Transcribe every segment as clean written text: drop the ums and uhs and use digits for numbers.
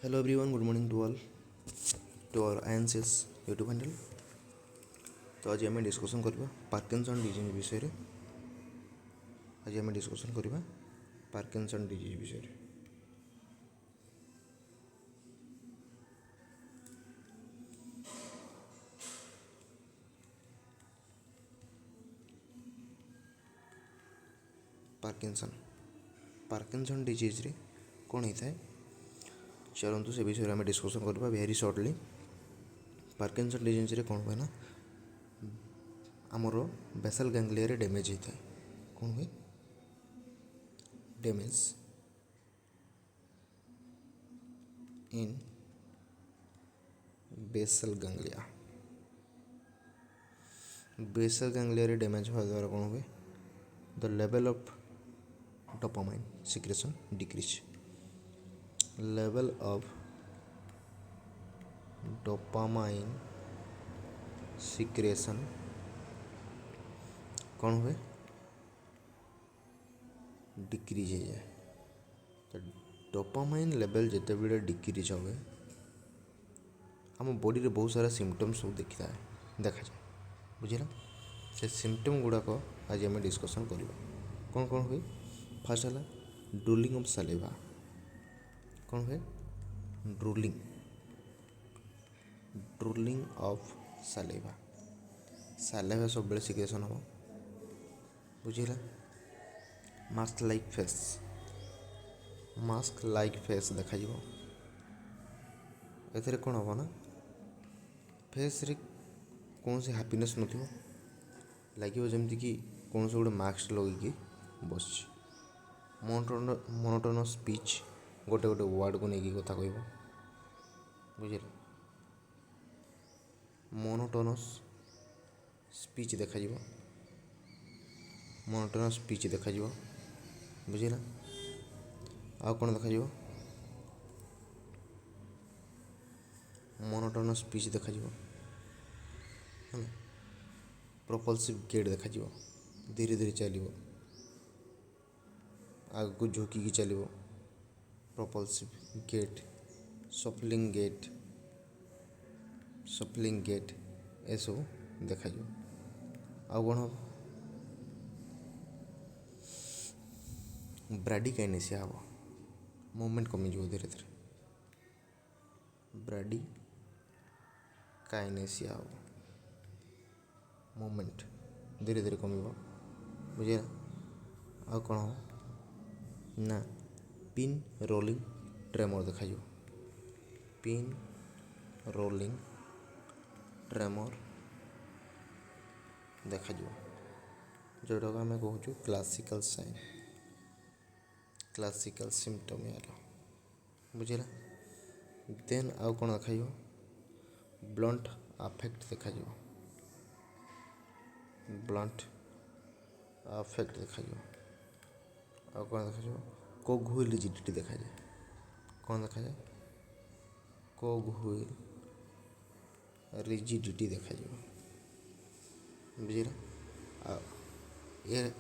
Hello everyone, good morning to all to our INCS YouTube channel. तो आज आम discussion करवा पार्किंसन डिजीज विषय। आज आम डिस्कसन करवा पार्किंसन डिजीज विषय। पार्किंसन पार्किंसन डिजीज रे कौन होता है चलतु से विषय आम डिस्कसन करवा वेरी सर्टली। पार्किंसन डिजीज रे कौन हुए ना आमर बेसल गैंग्लिया रे डैमेज होता है। कौन हुए damage in basal ganglia. Basal ganglia रे डैमेज होने द्वारा कौन हुए the level of dopamine secretion decrease. Level of dopamine secretion कौन हुए डिक्रीज हो जाए। तो डोपामाइन लेवल जिते बड़े डिक्रीज हुए आम बॉडी रे बहुत सारा सिम्पटम्स सब देखा जाए बुझेगा। से सिम्पटम गुड़ाक आज आम डिस्कसन करवा कौन कौन हुए। फास्ट है ड्रूलिंग ऑफ सलेवा। कौन हुए drooling drooling of saliva. Saliva सब बड़े सिक्रेशन हम बुझेगा। मास्क लाइक फेस देखा ए कौन हम ना फेस रे कौन से हैप्पीनेस नथिबो लगे जमती कि कौन से गोटे मास्क लगे बस मोनोटोनस स्पीच गोटे गोटे वर्ड को लेकिन कथा कह बुझे। मोनोटोनस स्पीच देखा मोनोटोनस स्पीच देखा बुझेगा। आ कौन देखा मोनोटोनस स्पीच देखा प्रोपल्सिव गेट देखा धीरे धीरे चलो आग को झुकी चलो प्रोपल्सिव गेट सफलिंग गेट ए सब देखा आ कौन हम ब्राडिकाइनेसिया हम मूवमेंट कमी धीरे धीरे ब्राडिकाइनेसिया हम मूवमेंट धीरे धीरे कम बुझे। आ कौन हम ना पिन रोलिंग ट्रेमर देखा पिन रोलिंग ट्रेमर देखा जोटा को आम कहूँ क्लासिकल साइन क्लासिकल सिम्पटम यार बुझेगा। देन आउ कौन देखा ब्लंट अफेक्ट देखा ब्लंट अफेक्ट देखा आ कौन देखा कोघुइल रिजिडिटी देखा जाए। कौन देखा जाए कोघुइल रिजिडिटी देखा बुझेगा।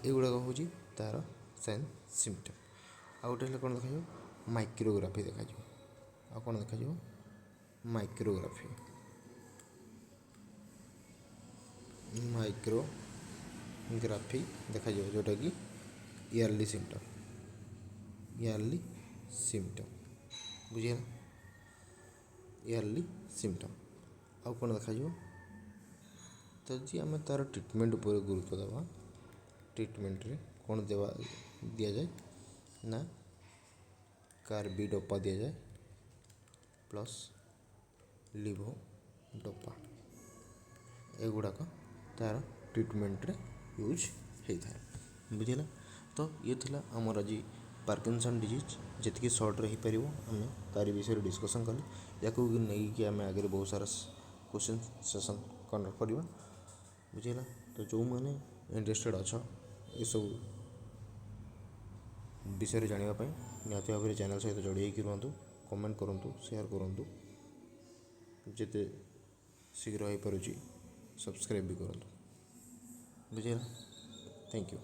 युवा हूँ तार साइन सिम्पटम। आ गोटे कौन देखा माइक्रोग्राफी देखा आ कौन देखा माइक्रोग्राफी देखा जोटा कि ईयरली सिम्पटम बुझेगा। ईयरली सिम्पटम आ कौन देखा तो जी आम तार ट्रिटमेंट उपर गुरुत्व देवा। ट्रिटमेंट रे कौन देवा दि जाए ना कार्बिडोपा दि जाए प्लस लिवोडोपा एगुड़ाक तार ट्रिटमेंट रे यूज होता है बुझेगा। तो ये थिला आमर आज पार्किंसन डिजीज जी सर्ट रही पार आम तार विषय डिस्कसन कले या नहीं कि आम आगे बहुत सारा क्वेश्चन सेसन कंडक्ट करवा बुझेगा। तो जो मैंने इंटरेस्टेड अच्छा ये सब विषय जानापी निहत भाव में चैनल सहित जोड़ी रुहतु कमेंट करूँ शेयर करूँ जिते शीघ्र हो पारे सब्सक्राइब भी करूँ बुझेगा। Thank you.